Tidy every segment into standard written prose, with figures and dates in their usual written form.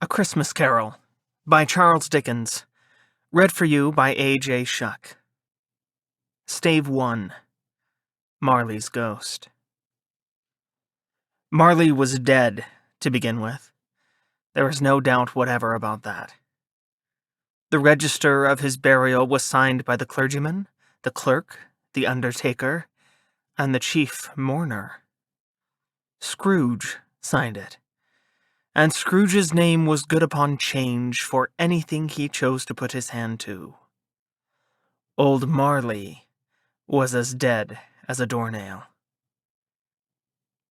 A Christmas Carol by Charles Dickens. Read for you by A.J. Shuck. Stave I. Marley's Ghost. Marley was dead, to begin with. There was no doubt whatever about that. The register of his burial was signed by the clergyman, the clerk, the undertaker, and the chief mourner. Scrooge signed it, and Scrooge's name was good upon change for anything he chose to put his hand to. Old Marley was as dead as a doornail.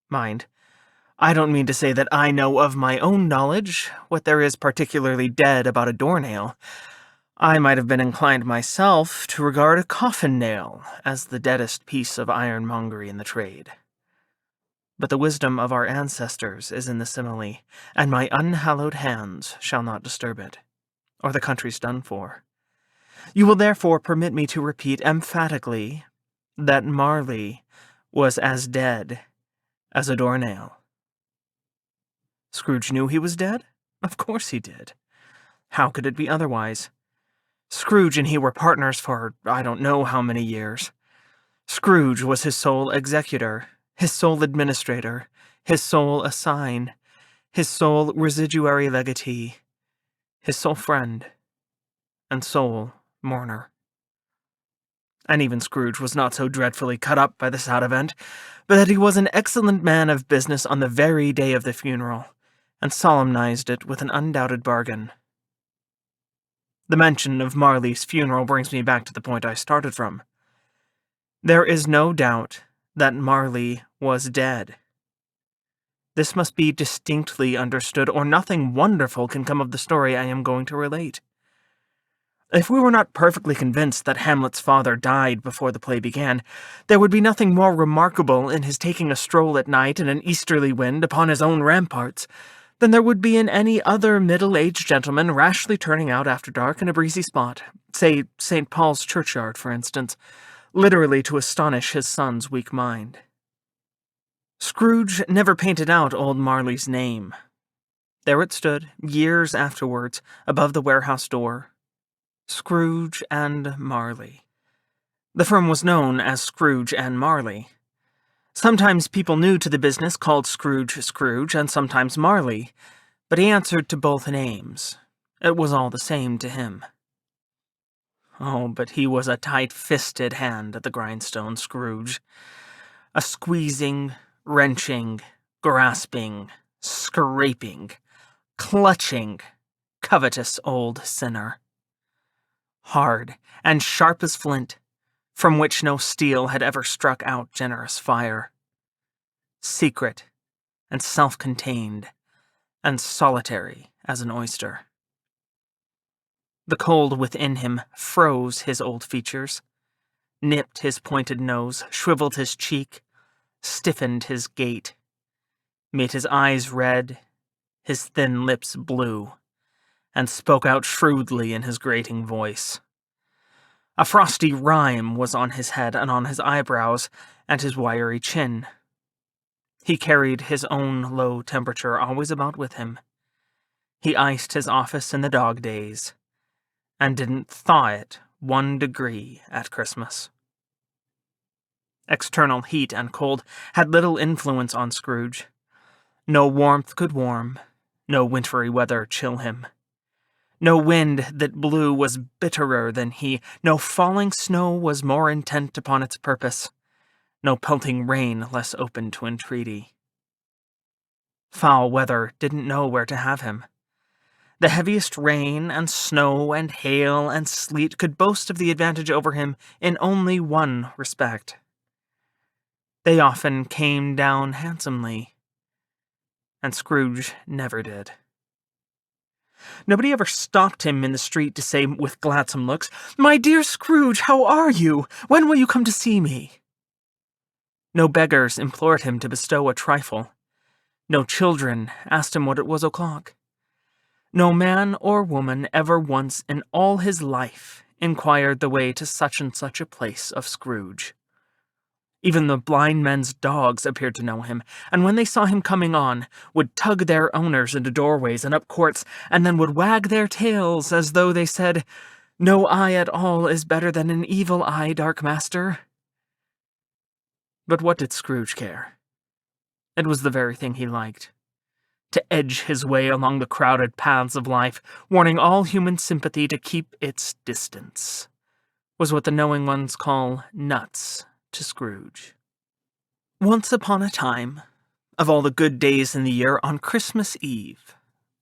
Mind, I don't mean to say that I know of my own knowledge what there is particularly dead about a doornail. I might have been inclined myself to regard a coffin nail as the deadest piece of ironmongery in the trade. But the wisdom of our ancestors is in the simile, and my unhallowed hands shall not disturb it, or the country's done for. You will therefore permit me to repeat emphatically that Marley was as dead as a doornail. Scrooge knew he was dead? Of course he did. How could it be otherwise? Scrooge and he were partners for I don't know how many years. Scrooge was his sole executor, his sole administrator, his sole assign, his sole residuary legatee, his sole friend, and sole mourner. And even Scrooge was not so dreadfully cut up by the sad event, but that he was an excellent man of business on the very day of the funeral, and solemnized it with an undoubted bargain. The mention of Marley's funeral brings me back to the point I started from. There is no doubt that Marley was dead. This must be distinctly understood, or nothing wonderful can come of the story I am going to relate. If we were not perfectly convinced that Hamlet's father died before the play began, there would be nothing more remarkable in his taking a stroll at night in an easterly wind upon his own ramparts than there would be in any other middle-aged gentleman rashly turning out after dark in a breezy spot, say St. Paul's churchyard, for instance, literally to astonish his son's weak mind. Scrooge never painted out old Marley's name. There it stood, years afterwards, above the warehouse door. Scrooge and Marley. The firm was known as Scrooge and Marley. Sometimes people new to the business called Scrooge Scrooge, and sometimes Marley, but he answered to both names. It was all the same to him. Oh, but he was a tight-fisted hand at the grindstone, Scrooge. A squeezing, wrenching, grasping, scraping, clutching, covetous old sinner. Hard and sharp as flint, from which no steel had ever struck out generous fire. Secret and self-contained and solitary as an oyster. The cold within him froze his old features, nipped his pointed nose, shriveled his cheek, stiffened his gait, made his eyes red, his thin lips blue, and spoke out shrewdly in his grating voice. A frosty rime was on his head and on his eyebrows and his wiry chin. He carried his own low temperature always about with him. He iced his office in the dog days, and didn't thaw it 1 degree at Christmas. External heat and cold had little influence on Scrooge. No warmth could warm, no wintry weather chill him. No wind that blew was bitterer than he, no falling snow was more intent upon its purpose, no pelting rain less open to entreaty. Foul weather didn't know where to have him. The heaviest rain and snow and hail and sleet could boast of the advantage over him in only one respect. They often came down handsomely, and Scrooge never did. Nobody ever stopped him in the street to say with gladsome looks, "My dear Scrooge, how are you? When will you come to see me?" No beggars implored him to bestow a trifle. No children asked him what it was o'clock. No man or woman ever once in all his life inquired the way to such and such a place of Scrooge. Even the blind men's dogs appeared to know him, and when they saw him coming on, would tug their owners into doorways and up courts, and then would wag their tails as though they said, "No eye at all is better than an evil eye, Dark Master." But what did Scrooge care? It was the very thing he liked. To edge his way along the crowded paths of life, warning all human sympathy to keep its distance, was what the knowing ones call nuts to Scrooge. Once upon a time, of all the good days in the year, on Christmas Eve,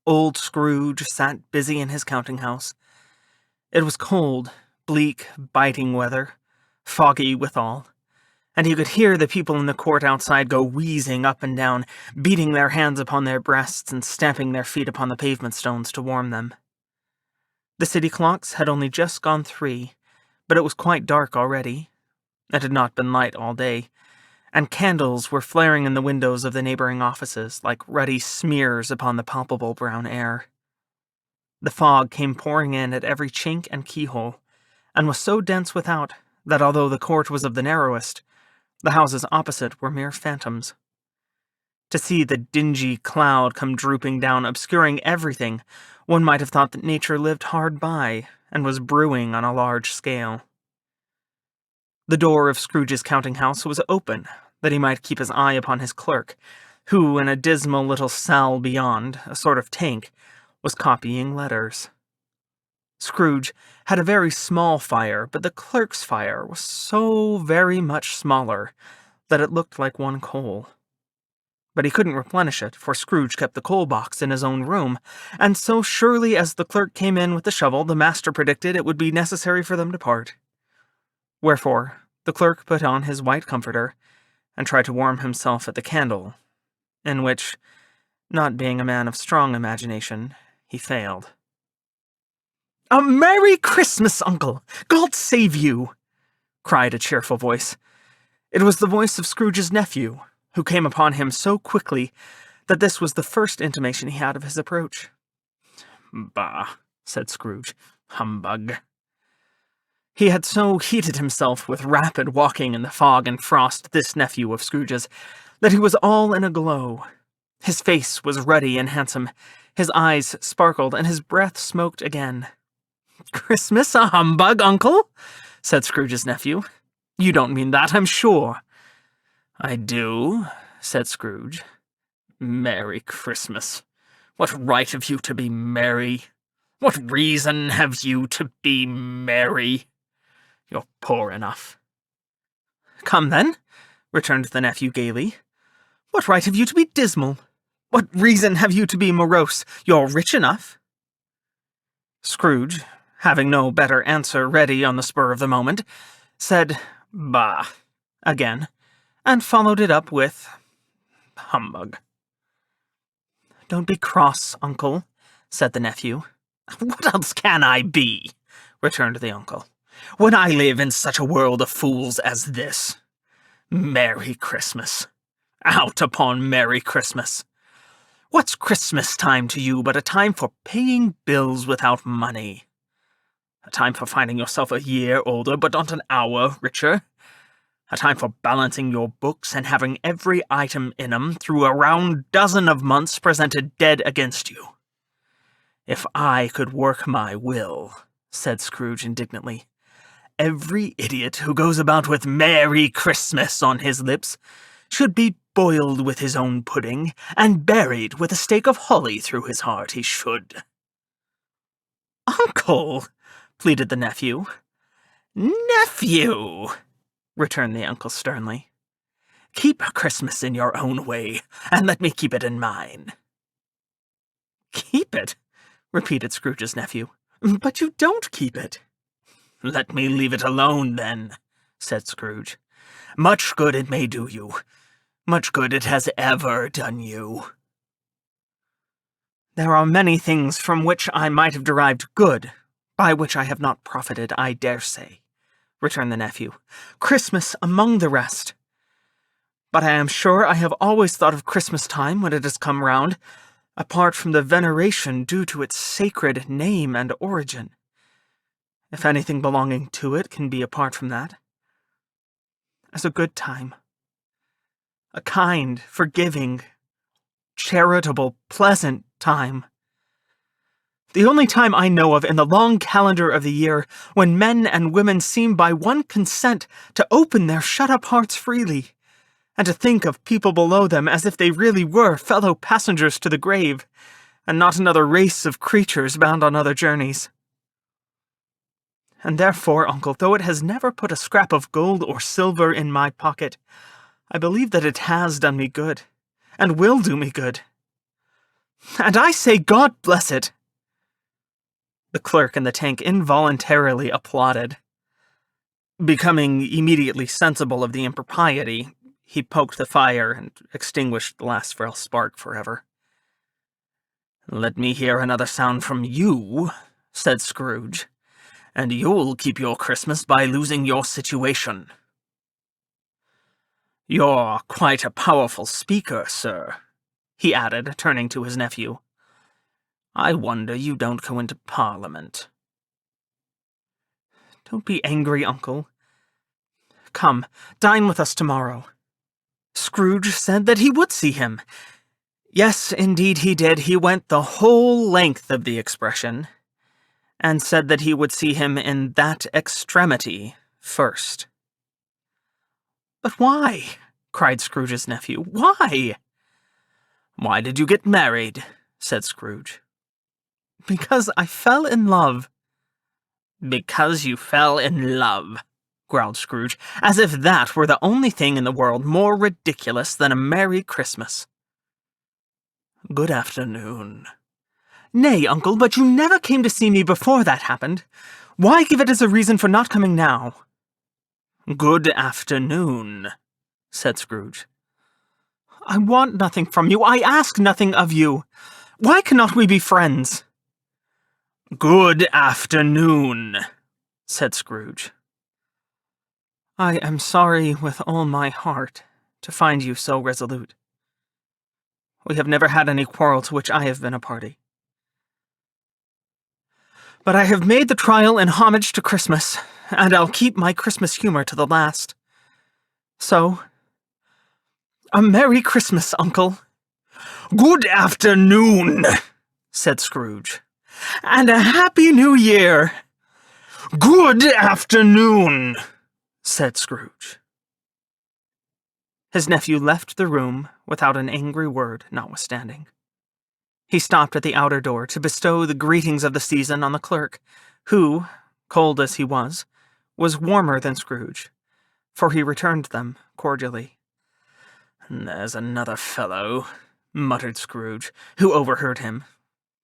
old Scrooge sat busy in his counting-house. It was cold, bleak, biting weather, foggy withal, and he could hear the people in the court outside go wheezing up and down, beating their hands upon their breasts and stamping their feet upon the pavement stones to warm them. The city clocks had only just gone 3, but it was quite dark already. It had not been light all day, and candles were flaring in the windows of the neighboring offices like ruddy smears upon the palpable brown air. The fog came pouring in at every chink and keyhole, and was so dense without that although the court was of the narrowest, the houses opposite were mere phantoms. To see the dingy cloud come drooping down, obscuring everything, one might have thought that nature lived hard by and was brewing on a large scale. The door of Scrooge's counting-house was open, that he might keep his eye upon his clerk, who, in a dismal little cell beyond, a sort of tank, was copying letters. Scrooge had a very small fire, but the clerk's fire was so very much smaller that it looked like one coal. But he couldn't replenish it, for Scrooge kept the coal box in his own room, and so surely as the clerk came in with the shovel, the master predicted it would be necessary for them to part. Wherefore, the clerk put on his white comforter, and tried to warm himself at the candle, in which, not being a man of strong imagination, he failed. "A Merry Christmas, Uncle! God save you!" cried a cheerful voice. It was the voice of Scrooge's nephew, who came upon him so quickly that this was the first intimation he had of his approach. "Bah," said Scrooge. "Humbug." He had so heated himself with rapid walking in the fog and frost, this nephew of Scrooge's, that he was all in a glow. His face was ruddy and handsome, his eyes sparkled, and his breath smoked again. "Christmas a humbug, Uncle?" said Scrooge's nephew. "You don't mean that, I'm sure." "I do," said Scrooge. "Merry Christmas. What right have you to be merry? What reason have you to be merry? You're poor enough." "Come, then," returned the nephew gaily. "What right have you to be dismal? What reason have you to be morose? You're rich enough." Scrooge, having no better answer ready on the spur of the moment, said, "Bah," again, and followed it up with, "Humbug." "Don't be cross, Uncle," said the nephew. "What else can I be?" returned the uncle, "when I live in such a world of fools as this? Merry Christmas. Out upon Merry Christmas. What's Christmas time to you but a time for paying bills without money? A time for finding yourself a year older but not an hour richer? A time for balancing your books and having every item in 'em through a round dozen of months presented dead against you? If I could work my will," said Scrooge indignantly, "every idiot who goes about with Merry Christmas on his lips should be boiled with his own pudding and buried with a stake of holly through his heart, he should." "Uncle!" pleaded the nephew. "Nephew!" returned the uncle sternly. "Keep Christmas in your own way, and let me keep it in mine." "Keep it?" repeated Scrooge's nephew. "But you don't keep it." "Let me leave it alone, then," said Scrooge. "Much good it may do you. Much good it has ever done you." "There are many things from which I might have derived good, by which I have not profited, I dare say," returned the nephew. "Christmas among the rest. But I am sure I have always thought of Christmas time, when it has come round, apart from the veneration due to its sacred name and origin, if anything belonging to it can be apart from that. as a good time. A kind, forgiving, charitable, pleasant time. The only time I know of in the long calendar of the year when men and women seem by one consent to open their shut-up hearts freely, and to think of people below them as if they really were fellow passengers to the grave, and not another race of creatures bound on other journeys. And therefore, uncle, though it has never put a scrap of gold or silver in my pocket, I believe that it has done me good, and will do me good. And I say God bless it! The clerk in the tank involuntarily applauded. Becoming immediately sensible of the impropriety, he poked the fire and extinguished the last frail spark forever. "Let me hear another sound from you," said Scrooge, "and you'll keep your Christmas by losing your situation." "You're quite a powerful speaker, sir," he added, turning to his nephew. "I wonder you don't go into Parliament." "Don't be angry, uncle. Come, dine with us tomorrow." Scrooge said that he would see him. Yes, indeed he did. He went the whole length of the expression, and said that he would see him in that extremity first. "But why?" cried Scrooge's nephew. "Why?" "Why did you get married?" said Scrooge. "Because I fell in love." "Because you fell in love," growled Scrooge, as if that were the only thing in the world more ridiculous than a Merry Christmas. "Good afternoon." "Nay, uncle, but you never came to see me before that happened. Why give it as a reason for not coming now?" "Good afternoon," said Scrooge. "I want nothing from you. I ask nothing of you. Why cannot we be friends?" "Good afternoon," said Scrooge. "I am sorry with all my heart to find you so resolute. We have never had any quarrel to which I have been a party. But I have made the trial in homage to Christmas, and I'll keep my Christmas humor to the last. So, a Merry Christmas, uncle." "Good afternoon," said Scrooge. "And a Happy New Year." "Good afternoon," said Scrooge. His nephew left the room without an angry word notwithstanding. He stopped at the outer door to bestow the greetings of the season on the clerk, who, cold as he was warmer than Scrooge, for he returned them cordially. "There's another fellow," muttered Scrooge, who overheard him.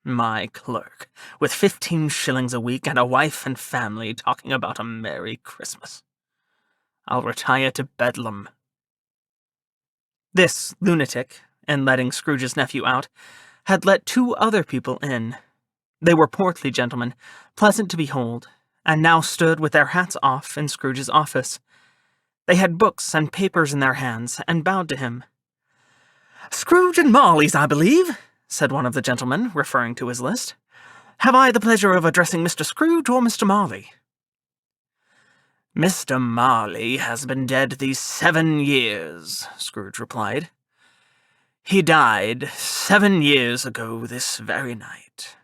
"My clerk, with 15 shillings a week and a wife and family, talking about a Merry Christmas. I'll retire to Bedlam." This lunatic, in letting Scrooge's nephew out, had let 2 other people in. They were portly gentlemen, pleasant to behold, and now stood with their hats off in Scrooge's office. They had books and papers in their hands, and bowed to him. "Scrooge and Marley's, I believe," said one of the gentlemen, referring to his list. "Have I the pleasure of addressing Mr. Scrooge or Mr. Marley?" "Mr. Marley has been dead these 7 years," Scrooge replied. "He died 7 years ago this very night."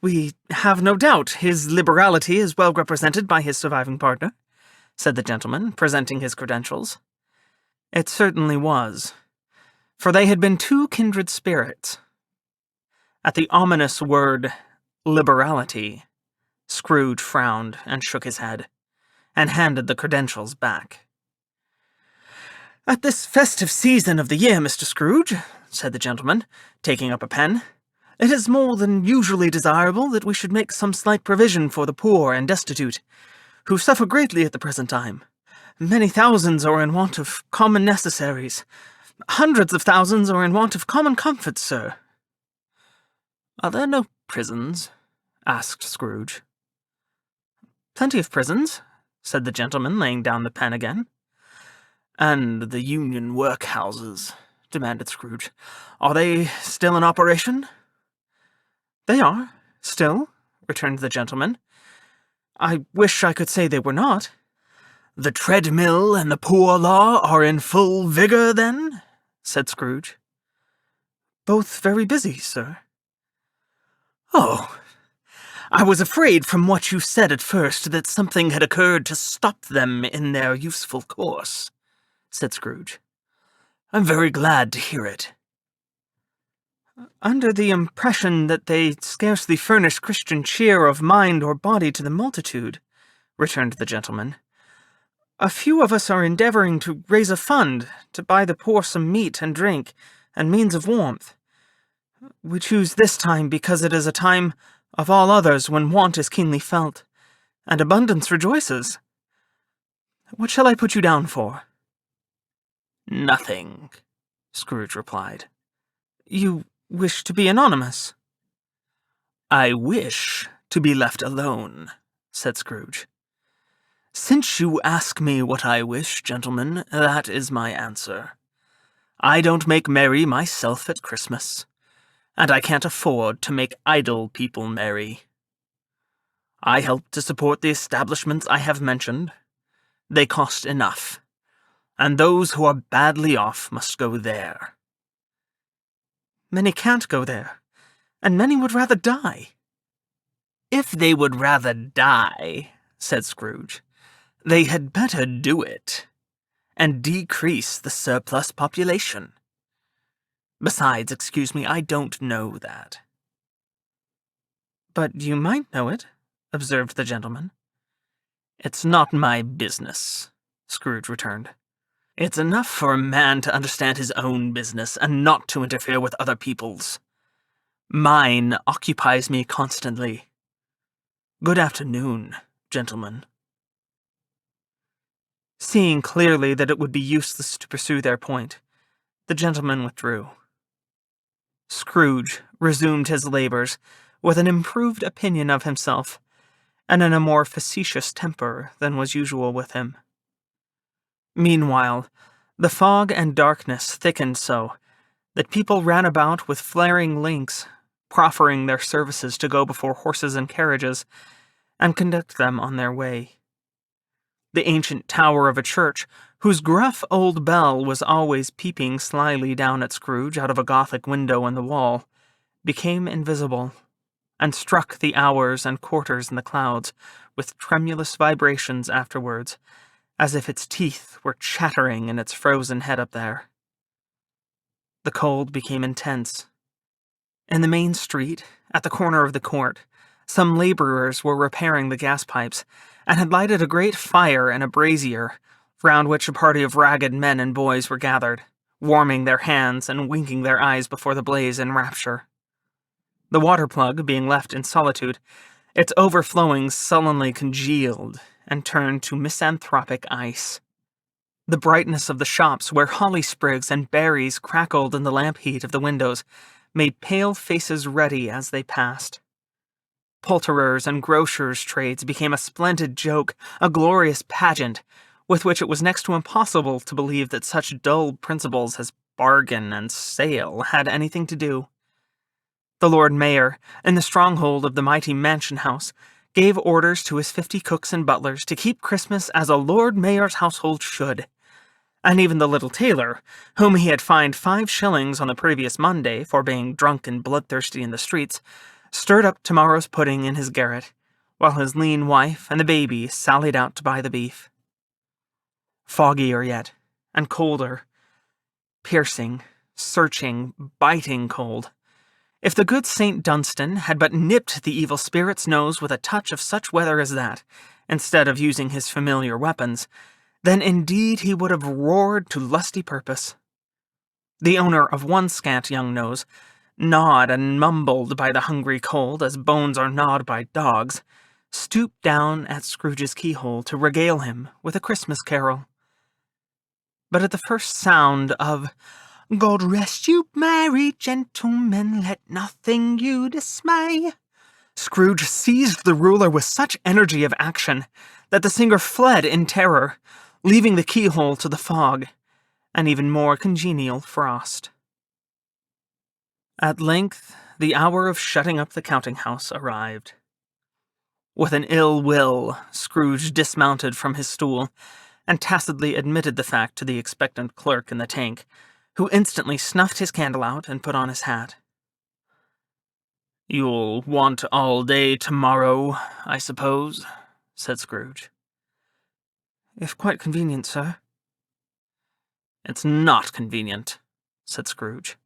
"We have no doubt his liberality is well represented by his surviving partner," said the gentleman, presenting his credentials. It certainly was, for they had been 2 kindred spirits. At the ominous word, liberality, Scrooge frowned and shook his head, and handed the credentials back. "At this festive season of the year, Mr. Scrooge," said the gentleman, taking up a pen, "it is more than usually desirable that we should make some slight provision for the poor and destitute, who suffer greatly at the present time. Many thousands are in want of common necessaries. Hundreds of thousands are in want of common comforts, sir." "Are there no prisons?" asked Scrooge. "Plenty of prisons," said the gentleman, laying down the pen again. "And the union workhouses," demanded Scrooge. "Are they still in operation?" "They are, still," returned the gentleman. "I wish I could say they were not." "The treadmill and the poor law are in full vigor, then?" said Scrooge. "Both very busy, sir." "Oh, I was afraid from what you said at first that something had occurred to stop them in their useful course," said Scrooge. "I'm very glad to hear it." "Under the impression that they scarcely furnish Christian cheer of mind or body to the multitude," returned the gentleman, "a few of us are endeavoring to raise a fund to buy the poor some meat and drink and means of warmth. We choose this time because it is a time of all others when want is keenly felt, and abundance rejoices. What shall I put you down for?" "Nothing," Scrooge replied. "You wish to be anonymous?" "I wish to be left alone," said Scrooge. "Since you ask me what I wish, gentlemen, that is my answer. I don't make merry myself at Christmas, and I can't afford to make idle people merry. I help to support the establishments I have mentioned. They cost enough, and those who are badly off must go there." "Many can't go there, and many would rather die." "If they would rather die," said Scrooge, "they had better do it, and decrease the surplus population. Besides, excuse me, I don't know that." "But you might know it," observed the gentleman. "It's not my business," Scrooge returned. "It's enough for a man to understand his own business and not to interfere with other people's. Mine occupies me constantly. Good afternoon, gentlemen." Seeing clearly that it would be useless to pursue their point, the gentleman withdrew. Scrooge resumed his labors with an improved opinion of himself, and in a more facetious temper than was usual with him. Meanwhile, the fog and darkness thickened so that people ran about with flaring links, proffering their services to go before horses and carriages and conduct them on their way. The ancient tower of a church, whose gruff old bell was always peeping slyly down at Scrooge out of a Gothic window in the wall, became invisible, and struck the hours and quarters in the clouds with tremulous vibrations afterwards, as if its teeth were chattering in its frozen head up there. The cold became intense. In the main street, at the corner of the court, some laborers were repairing the gas pipes, and had lighted a great fire in a brazier, round which a party of ragged men and boys were gathered, warming their hands and winking their eyes before the blaze in rapture. The water plug being left in solitude, its overflowings sullenly congealed and turned to misanthropic ice. The brightness of the shops, where holly sprigs and berries crackled in the lamp heat of the windows, made pale faces ruddy as they passed. Poulterers' and grocers' trades became a splendid joke, a glorious pageant, with which it was next to impossible to believe that such dull principles as bargain and sale had anything to do. The Lord Mayor, in the stronghold of the mighty mansion house, gave orders to his 50 cooks and butlers to keep Christmas as a Lord Mayor's household should, and even the little tailor, whom he had fined 5 shillings on the previous Monday for being drunk and bloodthirsty in the streets, stirred up tomorrow's pudding in his garret, while his lean wife and the baby sallied out to buy the beef. Foggier yet, and colder. Piercing, searching, biting cold. If the good St. Dunstan had but nipped the evil spirit's nose with a touch of such weather as that, instead of using his familiar weapons, then indeed he would have roared to lusty purpose. The owner of one scant young nose, gnawed and mumbled by the hungry cold as bones are gnawed by dogs, stooped down at Scrooge's keyhole to regale him with a Christmas carol. But at the first sound of "God rest you, merry gentlemen, let nothing you dismay," Scrooge seized the ruler with such energy of action that the singer fled in terror, leaving the keyhole to the fog, and even more congenial frost. At length, the hour of shutting up the counting-house arrived. With an ill will, Scrooge dismounted from his stool, and tacitly admitted the fact to the expectant clerk in the tank, who instantly snuffed his candle out and put on his hat. "You'll want all day tomorrow, I suppose," said Scrooge. "If quite convenient, sir." "It's not convenient," said Scrooge,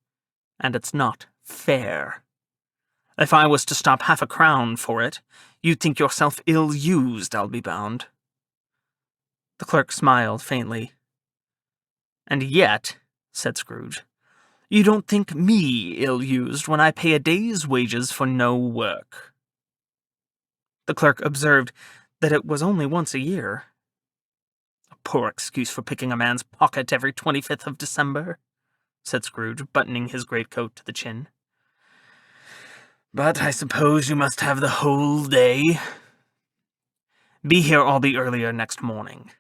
"and it's not fair. If I was to stop half a crown for it, you'd think yourself ill-used, I'll be bound." The clerk smiled faintly. "And yet," said Scrooge, "you don't think me ill-used when I pay a day's wages for no work." The clerk observed that it was only once a year. "A poor excuse for picking a man's pocket every 25th of December," said Scrooge, buttoning his greatcoat to the chin. "But I suppose you must have the whole day. Be here all the earlier next morning."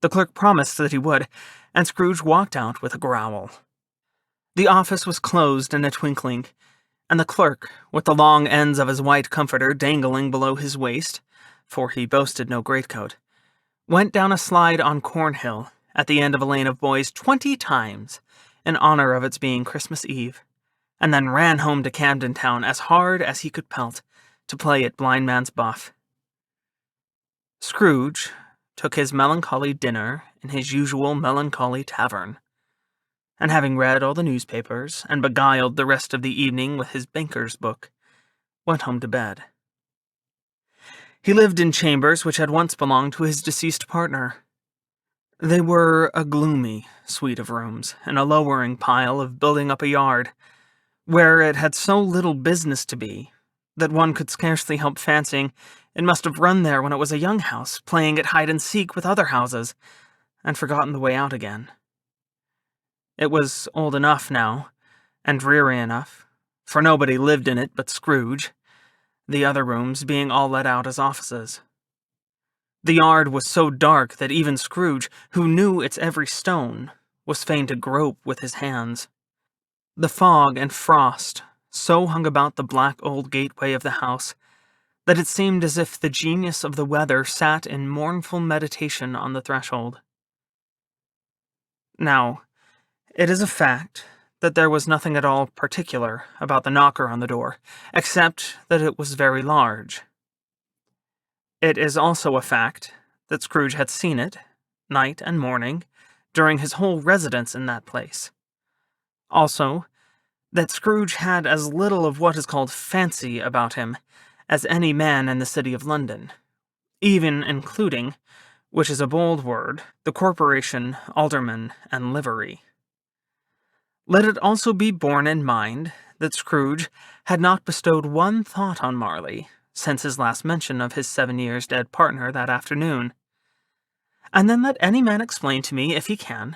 The clerk promised that he would, and Scrooge walked out with a growl. The office was closed in a twinkling, and the clerk, with the long ends of his white comforter dangling below his waist, for he boasted no greatcoat, went down a slide on Cornhill at the end of a lane of boys 20 times in honor of its being Christmas Eve, and then ran home to Camden Town as hard as he could pelt to play at blind man's buff. Scrooge took his melancholy dinner in his usual melancholy tavern, and having read all the newspapers and beguiled the rest of the evening with his banker's book, went home to bed. He lived in chambers which had once belonged to his deceased partner. They were a gloomy suite of rooms, in a lowering pile of building up a yard, where it had so little business to be that one could scarcely help fancying it must have run there when it was a young house, playing at hide-and-seek with other houses, and forgotten the way out again. It was old enough now, and dreary enough, for nobody lived in it but Scrooge, the other rooms being all let out as offices. The yard was so dark that even Scrooge, who knew its every stone, was fain to grope with his hands. The fog and frost so hung about the black old gateway of the house that it seemed as if the genius of the weather sat in mournful meditation on the threshold. Now, it is a fact that there was nothing at all particular about the knocker on the door, except that it was very large. It is also a fact that Scrooge had seen it, night and morning, during his whole residence in that place. Also, that Scrooge had as little of what is called fancy about him as any man in the city of London, even including, which is a bold word, the corporation, alderman, and livery. Let it also be borne in mind that Scrooge had not bestowed one thought on Marley since his last mention of his 7 years dead partner that afternoon. And then let any man explain to me, if he can,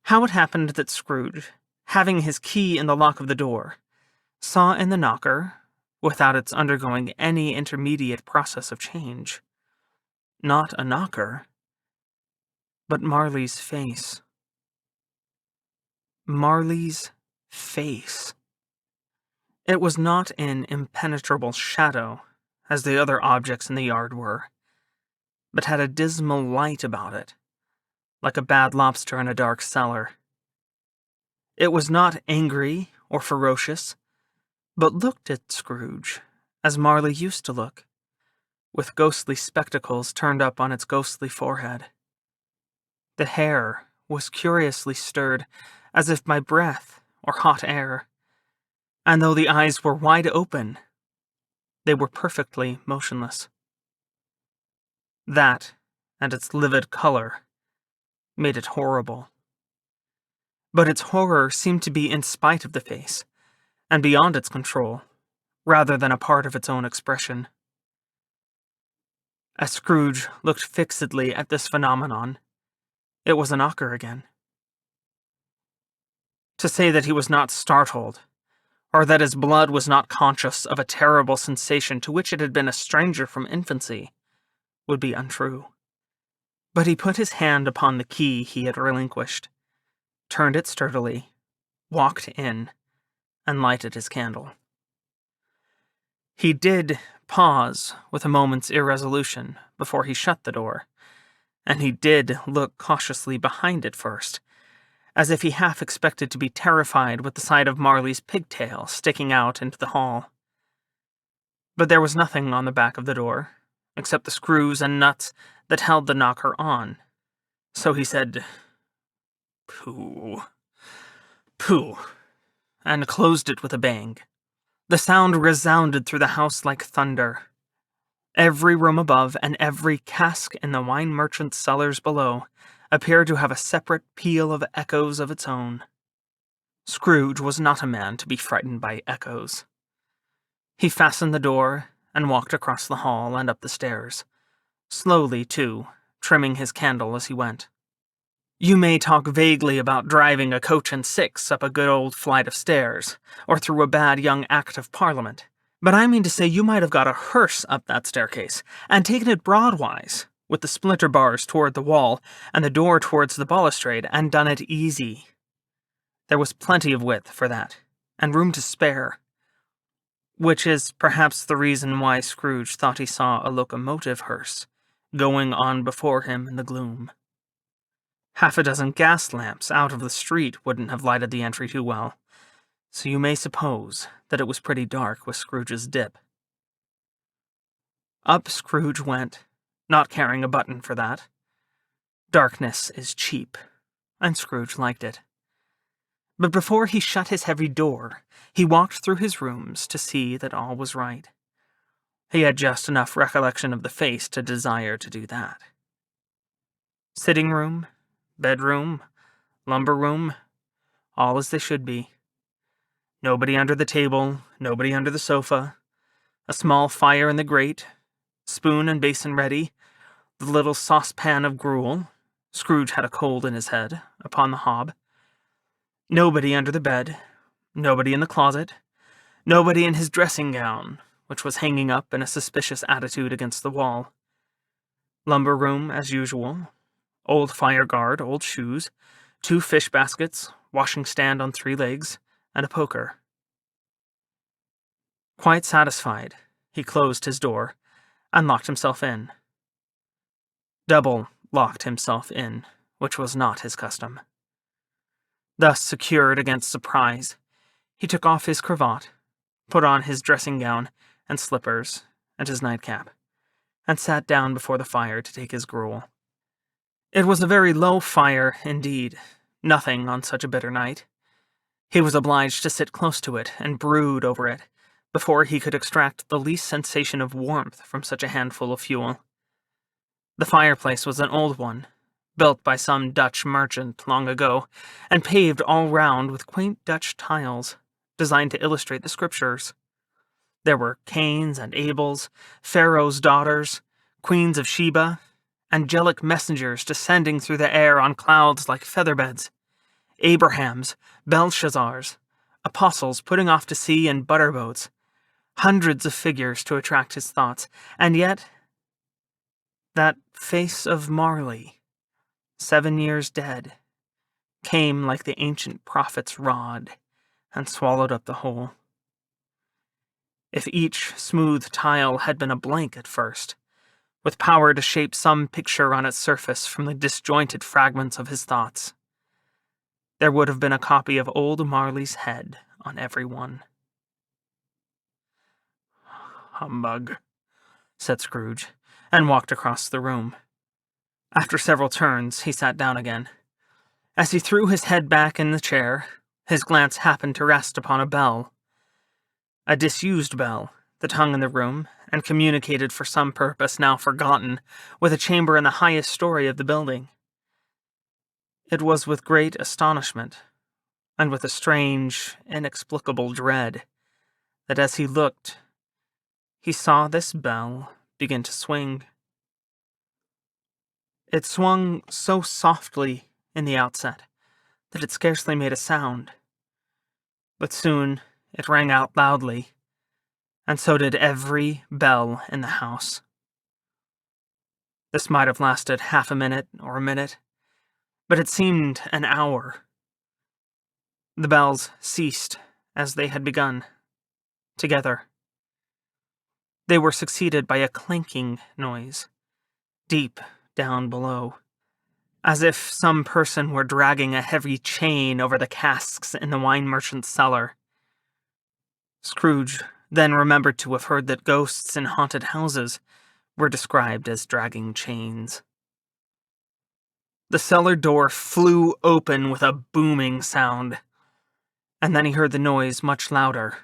how it happened that Scrooge, having his key in the lock of the door, saw in the knocker, without its undergoing any intermediate process of change, not a knocker, but Marley's face. Marley's face. It was not in impenetrable shadow, as the other objects in the yard were, but had a dismal light about it, like a bad lobster in a dark cellar. It was not angry or ferocious, but looked at Scrooge as Marley used to look, with ghostly spectacles turned up on its ghostly forehead. The hair was curiously stirred, as if by breath or hot air, and though the eyes were wide open, they were perfectly motionless. That, and its livid color, made it horrible. But its horror seemed to be in spite of the face, and beyond its control, rather than a part of its own expression. As Scrooge looked fixedly at this phenomenon, it was a knocker again. To say that he was not startled, or that his blood was not conscious of a terrible sensation to which it had been a stranger from infancy, would be untrue. But he put his hand upon the key he had relinquished, turned it sturdily, walked in, and lighted his candle. He did pause with a moment's irresolution before he shut the door, and he did look cautiously behind at first, as if he half expected to be terrified with the sight of Marley's pigtail sticking out into the hall. But there was nothing on the back of the door, except the screws and nuts that held the knocker on. So he said, "Pooh, pooh," and closed it with a bang. The sound resounded through the house like thunder. Every room above and every cask in the wine merchant's cellars below appeared to have a separate peal of echoes of its own. Scrooge was not a man to be frightened by echoes. He fastened the door and walked across the hall and up the stairs, slowly, too, trimming his candle as he went. You may talk vaguely about driving a coach and six up a good old flight of stairs, or through a bad young Act of Parliament, but I mean to say you might have got a hearse up that staircase, and taken it broadwise, with the splinter bars toward the wall, and the door towards the balustrade, and done it easy. There was plenty of width for that, and room to spare. Which is perhaps the reason why Scrooge thought he saw a locomotive hearse going on before him in the gloom. Half a dozen gas lamps out of the street wouldn't have lighted the entry too well, so you may suppose that it was pretty dark with Scrooge's dip. Up Scrooge went, not caring a button for that. Darkness is cheap, and Scrooge liked it. But before he shut his heavy door, he walked through his rooms to see that all was right. He had just enough recollection of the face to desire to do that. Sitting room, bedroom, lumber room, all as they should be. Nobody under the table, nobody under the sofa, a small fire in the grate, spoon and basin ready, the little saucepan of gruel, Scrooge had a cold in his head, upon the hob. Nobody under the bed, nobody in the closet, nobody in his dressing gown, which was hanging up in a suspicious attitude against the wall. Lumber room, as usual. Old fire guard, old shoes, 2 fish baskets, washing stand on 3 legs, and a poker. Quite satisfied, he closed his door and locked himself in. Double locked himself in, which was not his custom. Thus secured against surprise, he took off his cravat, put on his dressing gown and slippers and his nightcap, and sat down before the fire to take his gruel. It was a very low fire indeed, nothing on such a bitter night. He was obliged to sit close to it and brood over it before he could extract the least sensation of warmth from such a handful of fuel. The fireplace was an old one, built by some Dutch merchant long ago, and paved all round with quaint Dutch tiles, designed to illustrate the scriptures. There were Cains and Abels, Pharaoh's daughters, queens of Sheba, angelic messengers descending through the air on clouds like featherbeds, Abrahams, Belshazzars, apostles putting off to sea in butterboats, hundreds of figures to attract his thoughts, and yet that face of Marley, 7 years dead, came like the ancient prophet's rod and swallowed up the whole. If each smooth tile had been a blank at first, with power to shape some picture on its surface from the disjointed fragments of his thoughts, there would have been a copy of old Marley's head on every one. "Humbug," said Scrooge, and walked across the room. After several turns, he sat down again. As he threw his head back in the chair, his glance happened to rest upon a bell. A disused bell that hung in the room and communicated for some purpose now forgotten with a chamber in the highest story of the building. It was with great astonishment, and with a strange, inexplicable dread, that as he looked, he saw this bell begin to swing. It swung so softly in the outset that it scarcely made a sound, but soon it rang out loudly, and so did every bell in the house. This might have lasted half a minute or a minute, but it seemed an hour. The bells ceased as they had begun, together. They were succeeded by a clanking noise, deep, down below, as if some person were dragging a heavy chain over the casks in the wine merchant's cellar. Scrooge then remembered to have heard that ghosts in haunted houses were described as dragging chains. The cellar door flew open with a booming sound, and then he heard the noise much louder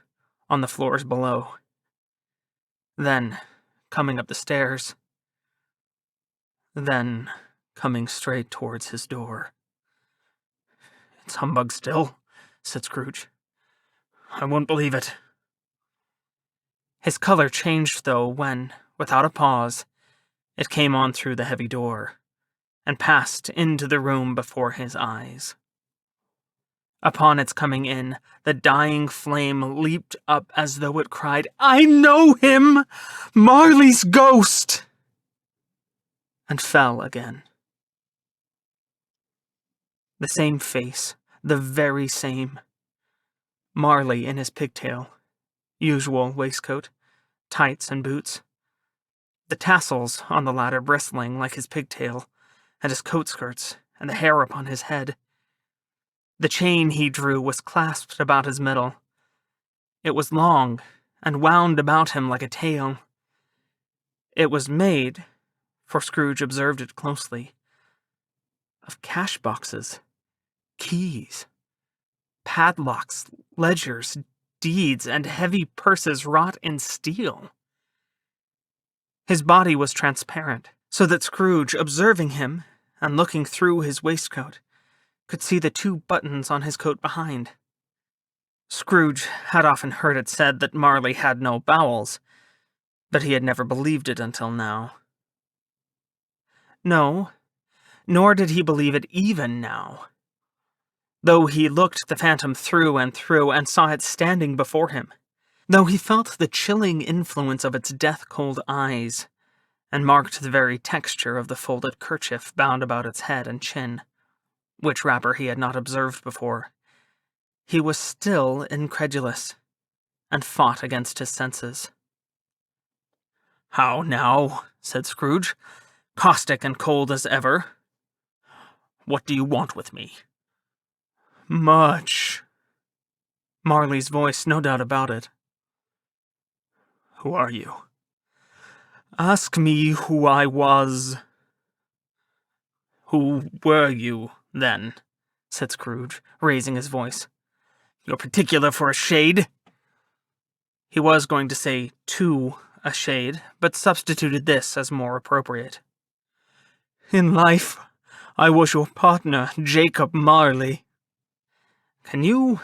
on the floors below. Then, coming up the stairs. Then, coming straight towards his door. "It's humbug still," said Scrooge. "I won't believe it." His color changed, though, when, without a pause, it came on through the heavy door, and passed into the room before his eyes. Upon its coming in, the dying flame leaped up as though it cried, "I know him! Marley's ghost!" and fell again. The same face, the very same. Marley in his pigtail, usual waistcoat, tights and boots. The tassels on the latter bristling like his pigtail, and his coat skirts, and the hair upon his head. The chain he drew was clasped about his middle. It was long, and wound about him like a tail. It was made, for Scrooge observed it closely, of cash boxes, keys, padlocks, ledgers, deeds, and heavy purses wrought in steel. His body was transparent, so that Scrooge, observing him, and looking through his waistcoat, could see the 2 buttons on his coat behind. Scrooge had often heard it said that Marley had no bowels, but he had never believed it until now. No, nor did he believe it even now. Though he looked the phantom through and saw it standing before him, though he felt the chilling influence of its death-cold eyes, and marked the very texture of the folded kerchief bound about its head and chin, which wrapper he had not observed before, he was still incredulous, and fought against his senses. "How now?" said Scrooge, caustic and cold as ever. "What do you want with me?" "Much." Marley's voice, no doubt about it. "Who are you?" "Ask me who I was." "Who were you, then?" said Scrooge, raising his voice. "You're particular for a shade?" He was going to say "to a shade," but substituted this as more appropriate. "In life, I was your partner, Jacob Marley." Can you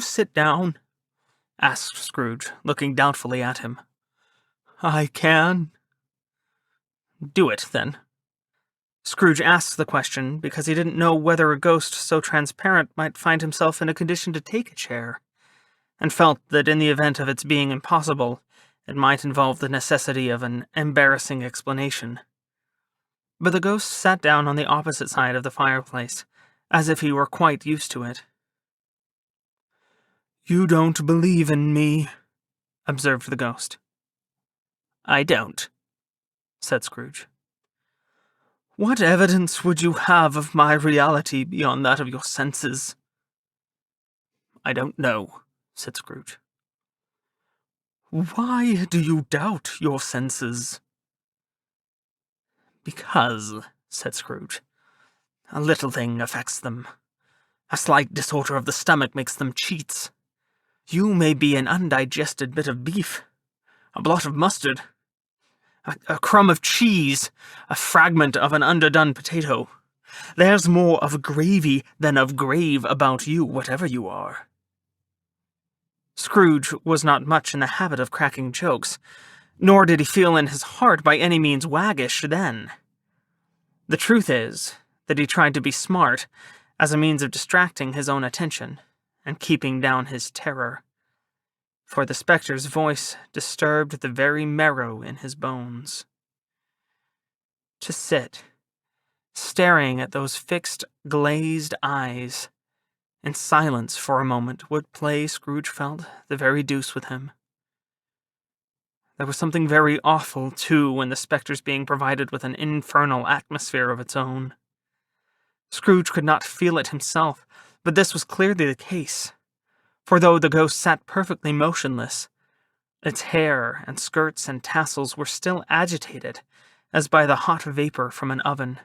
sit down?" asked Scrooge, looking doubtfully at him. "I can." "Do it, then." Scrooge asked the question because he didn't know whether a ghost so transparent might find himself in a condition to take a chair, and felt that in the event of its being impossible, it might involve the necessity of an embarrassing explanation. But the ghost sat down on the opposite side of the fireplace, as if he were quite used to it. "You don't believe in me," observed the ghost. "I don't," said Scrooge. "What evidence would you have of my reality beyond that of your senses?" "I don't know," said Scrooge. "Why do you doubt your senses?" "Because," said Scrooge, "a little thing affects them. A slight disorder of the stomach makes them cheats. You may be an undigested bit of beef, a blot of mustard, a crumb of cheese, a fragment of an underdone potato. There's more of gravy than of grave about you, whatever you are." Scrooge was not much in the habit of cracking jokes, nor did he feel in his heart by any means waggish then. The truth is that he tried to be smart as a means of distracting his own attention and keeping down his terror, for the spectre's voice disturbed the very marrow in his bones. To sit, staring at those fixed, glazed eyes, in silence for a moment would play, Scrooge felt, the very deuce with him. There was something very awful, too, in the spectre's being provided with an infernal atmosphere of its own. Scrooge could not feel it himself, but this was clearly the case, for though the ghost sat perfectly motionless, its hair and skirts and tassels were still agitated, as by the hot vapor from an oven.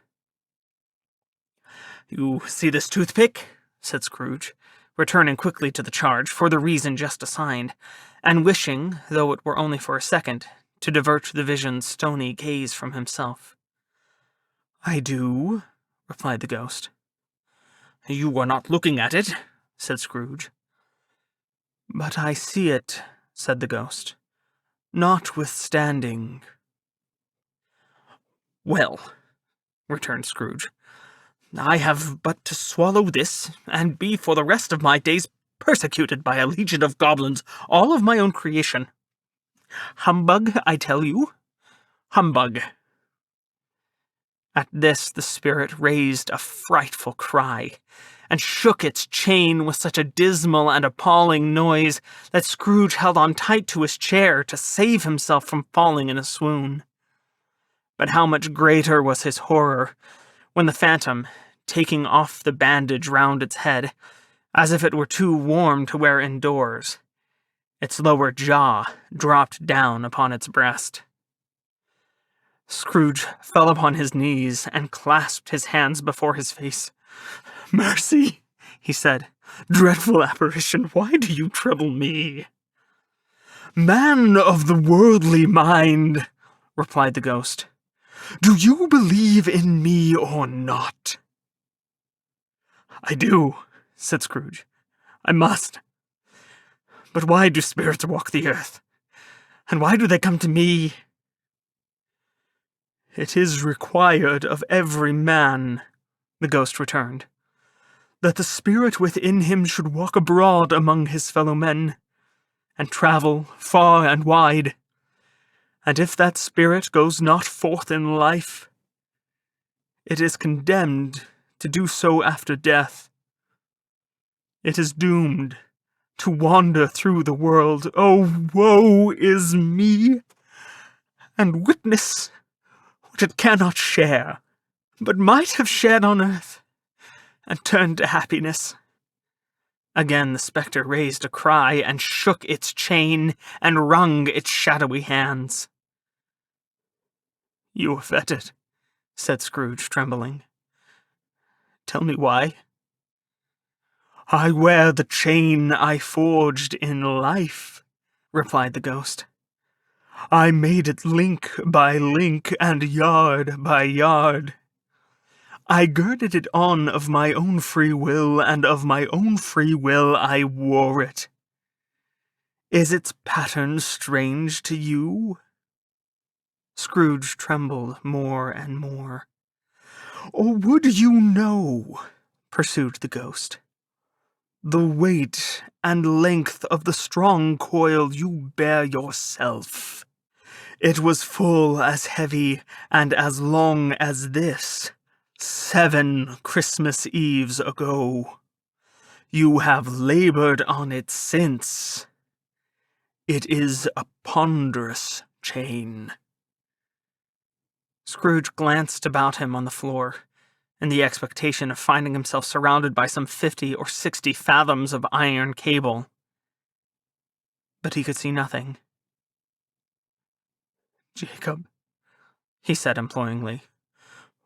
"You see this toothpick?" said Scrooge, returning quickly to the charge for the reason just assigned, and wishing, though it were only for a second, to divert the vision's stony gaze from himself. "I do," replied the ghost. "You were not looking at it," said Scrooge. "But I see it," said the ghost, "notwithstanding." "Well," returned Scrooge, "I have but to swallow this, and be for the rest of my days persecuted by a legion of goblins, all of my own creation. Humbug, I tell you. Humbug." At this the spirit raised a frightful cry, and shook its chain with such a dismal and appalling noise that Scrooge held on tight to his chair to save himself from falling in a swoon. But how much greater was his horror when the phantom, taking off the bandage round its head, as if it were too warm to wear indoors, its lower jaw dropped down upon its breast. Scrooge fell upon his knees and clasped his hands before his face. "Mercy," he said. "Dreadful apparition, why do you trouble me?" "Man of the worldly mind," replied the ghost, "do you believe in me or not?" "I do," said Scrooge. "I must. But why do spirits walk the earth? And why do they come to me?" "It is required of every man," the ghost returned, "that the spirit within him should walk abroad among his fellow men, and travel far and wide. And if that spirit goes not forth in life, it is condemned to do so after death. It is doomed to wander through the world. Oh, woe is me! And witness what it cannot share, but might have shared on earth, and turned to happiness." Again the spectre raised a cry, and shook its chain, and wrung its shadowy hands. "You are fettered," said Scrooge, trembling. "Tell me why." "I wear the chain I forged in life," replied the ghost. "I made it link by link and yard by yard. I girded it on of my own free will, and of my own free will I wore it. Is its pattern strange to you?" Scrooge trembled more and more. "Or would you know," pursued the ghost, "the weight and length of the strong coil you bear yourself? It was full as heavy and as long as this 7 Christmas Eves ago. You have labored on it since. It is a ponderous chain." Scrooge glanced about him on the floor, in the expectation of finding himself surrounded by some 50 or 60 fathoms of iron cable. But he could see nothing. "Jacob," he said imploringly.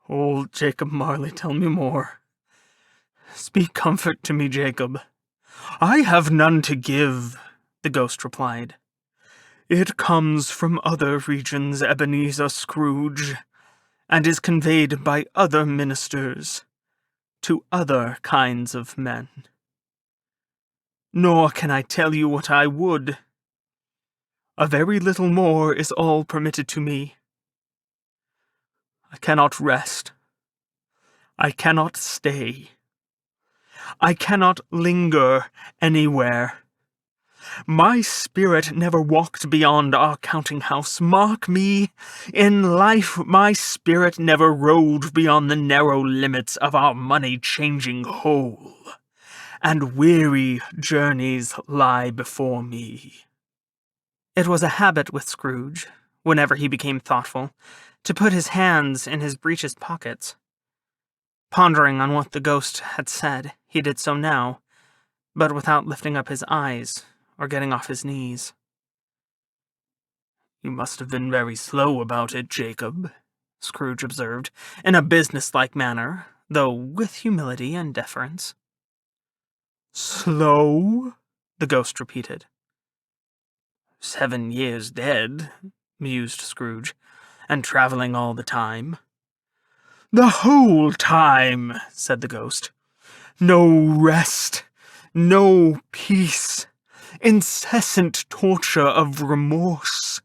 "Old Jacob Marley, tell me more. Speak comfort to me, Jacob." "I have none to give," the ghost replied. "It comes from other regions, Ebenezer Scrooge, and is conveyed by other ministers to other kinds of men. Nor can I tell you what I would. A very little more is all permitted to me. I cannot rest. I cannot stay. I cannot linger anywhere. My spirit never walked beyond our counting-house. Mark me, in life my spirit never roved beyond the narrow limits of our money-changing hole, and weary journeys lie before me." It was a habit with Scrooge, whenever he became thoughtful, to put his hands in his breeches pockets. Pondering on what the ghost had said, he did so now, but without lifting up his eyes or getting off his knees. "You must have been very slow about it, Jacob," Scrooge observed, in a business-like manner, though with humility and deference. "Slow?" the ghost repeated. 7 years dead," mused Scrooge, "and travelling all the time." "The whole time," said the ghost. "No rest, no peace, incessant torture of remorse."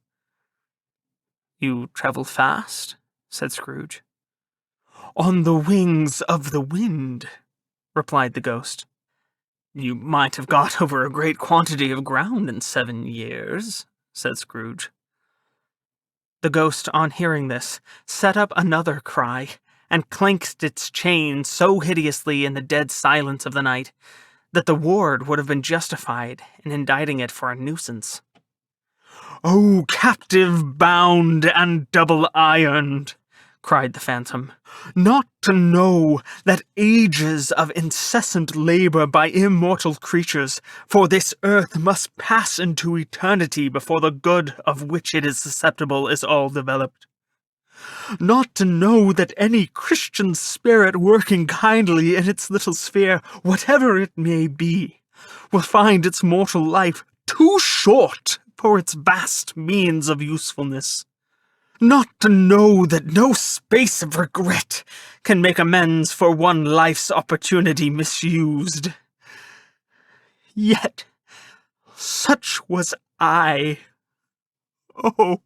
"You travel fast?" said Scrooge. "On the wings of the wind," replied the ghost. "You might have got over a great quantity of ground in 7 years," said Scrooge. The ghost, on hearing this, set up another cry, and clanked its chain so hideously in the dead silence of the night, that the ward would have been justified in indicting it for a nuisance. "O captive bound and double-ironed," cried the phantom, "not to know that ages of incessant labor by immortal creatures for this earth must pass into eternity before the good of which it is susceptible is all developed. Not to know that any Christian spirit working kindly in its little sphere, whatever it may be, will find its mortal life too short for its vast means of usefulness. Not to know that no space of regret can make amends for one life's opportunity misused. Yet, such was I. Oh,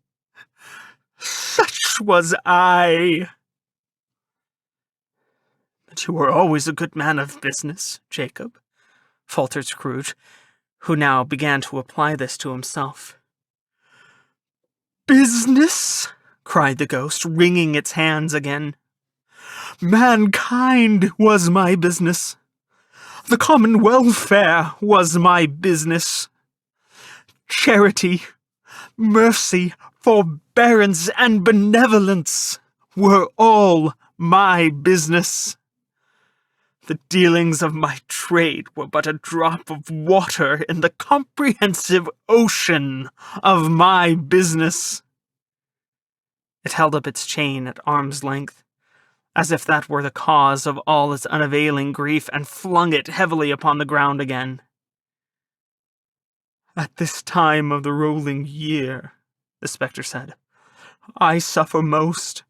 such was I." "But you were always a good man of business, Jacob," faltered Scrooge, who now began to apply this to himself. "Business?" cried the ghost, wringing its hands again. "Mankind was my business. The common welfare was my business. Charity, mercy, forbearance, and benevolence were all my business. The dealings of my trade were but a drop of water in the comprehensive ocean of my business." It held up its chain at arm's length, as if that were the cause of all its unavailing grief, and flung it heavily upon the ground again. "At this time of the rolling year," the spectre said, "I suffer most.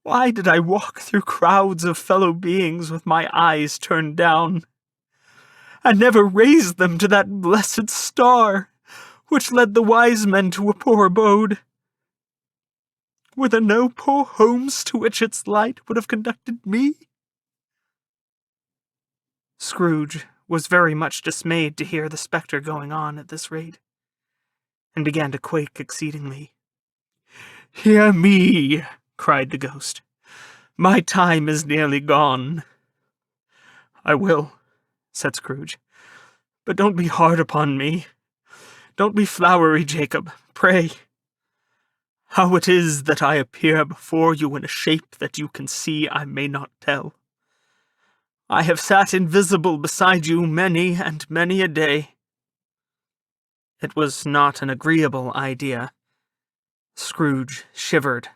Why did I walk through crowds of fellow beings with my eyes turned down, and never raise them to that blessed star which led the wise men to a poor abode? Were there no poor homes to which its light would have conducted me?" Scrooge was very much dismayed to hear the spectre going on at this rate, and began to quake exceedingly. "Hear me," cried the ghost. "My time is nearly gone." "I will," said Scrooge. "But don't be hard upon me. Don't be flowery, Jacob, pray. How it is that I appear before you in a shape that you can see I may not tell. I have sat invisible beside you many and many a day." It was not an agreeable idea. Scrooge shivered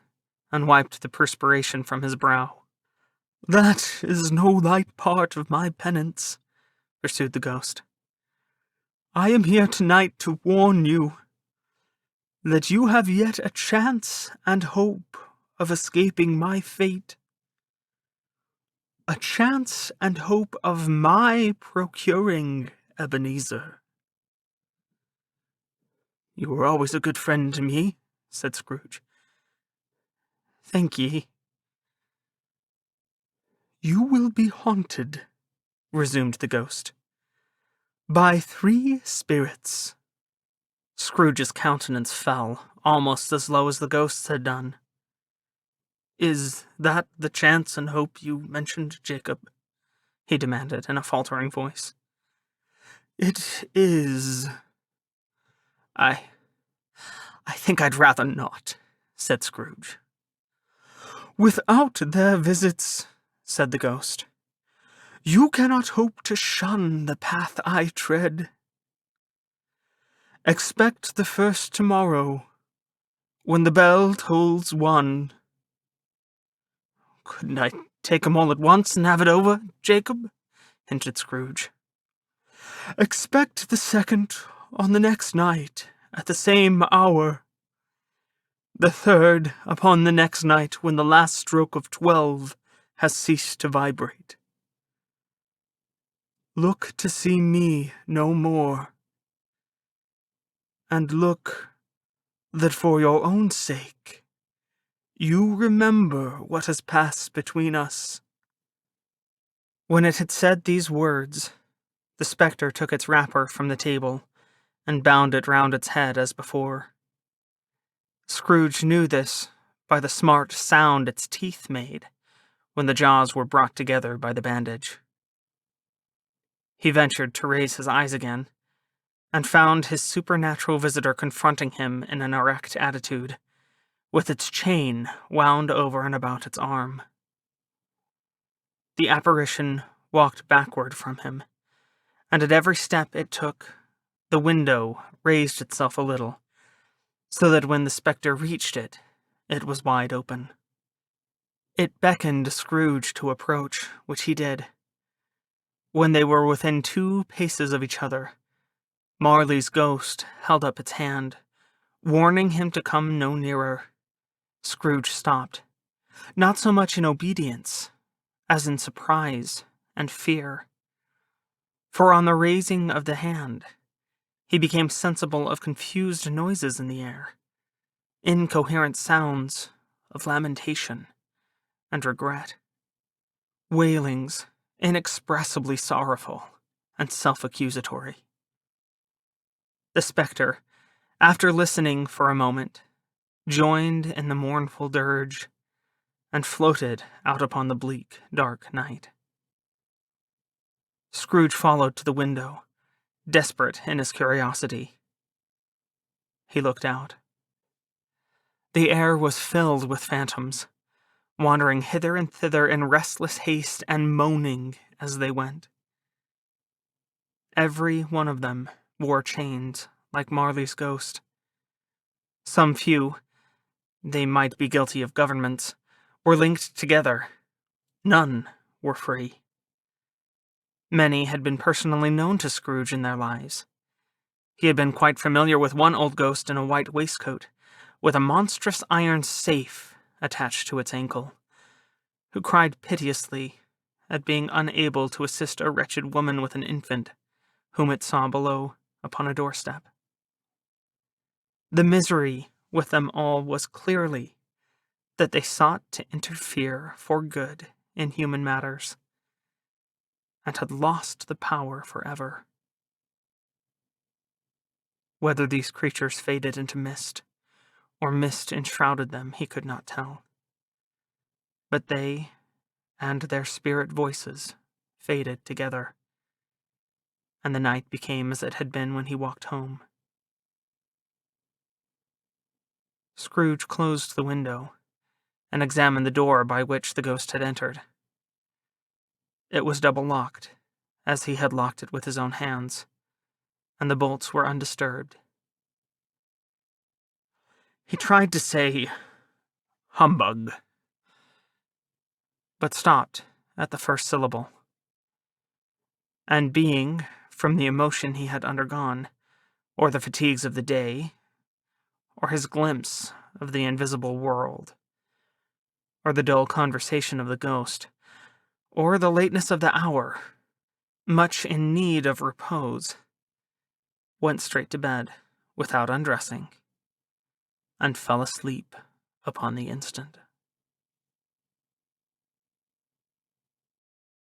and wiped the perspiration from his brow. "That is no light part of my penance," pursued the ghost. "I am here tonight to warn you that you have yet a chance and hope of escaping my fate. A chance and hope of my procuring, Ebenezer." "You were always a good friend to me," said Scrooge. "Thank ye." "You will be haunted," resumed the ghost, "by 3 spirits." Scrooge's countenance fell, almost as low as the ghost's had done. "Is that the chance and hope you mentioned, Jacob?" he demanded in a faltering voice. "It is. I "I think I'd rather not," said Scrooge. "Without their visits," said the ghost, "you cannot hope to shun the path I tread. Expect the first tomorrow, when the bell tolls 1. "Couldn't I take 'em all at once and have it over, Jacob?" hinted Scrooge. "Expect the second on the next night, at the same hour. The third upon the next night, when the last stroke of 12 has ceased to vibrate. Look to see me no more, and look that for your own sake you remember what has passed between us." When it had said these words, the spectre took its wrapper from the table and bound it round its head as before. Scrooge knew this by the smart sound its teeth made when the jaws were brought together by the bandage. He ventured to raise his eyes again, and found his supernatural visitor confronting him in an erect attitude, with its chain wound over and about its arm. The apparition walked backward from him, and at every step it took, the window raised itself a little, so that when the spectre reached it, it was wide open. It beckoned Scrooge to approach, which he did. When they were within 2 paces of each other, Marley's ghost held up its hand, warning him to come no nearer. Scrooge stopped, not so much in obedience as in surprise and fear. For on the raising of the hand, he became sensible of confused noises in the air, incoherent sounds of lamentation and regret, wailings inexpressibly sorrowful and self-accusatory. The spectre, after listening for a moment, joined in the mournful dirge, and floated out upon the bleak, dark night. Scrooge followed to the window, desperate in his curiosity. He looked out. The air was filled with phantoms, wandering hither and thither in restless haste and moaning as they went. Every one of them wore chains, like Marley's ghost. Some few, they might be guilty of governments, were linked together. None were free. Many had been personally known to Scrooge in their lives. He had been quite familiar with one old ghost in a white waistcoat, with a monstrous iron safe attached to its ankle, who cried piteously at being unable to assist a wretched woman with an infant, whom it saw below upon a doorstep. The misery with them all was clearly that they sought to interfere for good in human matters, and had lost the power forever. Whether these creatures faded into mist, or mist enshrouded them, he could not tell. But they and their spirit voices faded together, and the night became as it had been when he walked home. Scrooge closed the window, and examined the door by which the ghost had entered. It was double-locked, as he had locked it with his own hands, and the bolts were undisturbed. He tried to say, "Humbug," but stopped at the first syllable. And being, from the emotion he had undergone, or the fatigues of the day, or his glimpse of the invisible world, or the dull conversation of the ghost, or the lateness of the hour, much in need of repose, went straight to bed without undressing, and fell asleep upon the instant.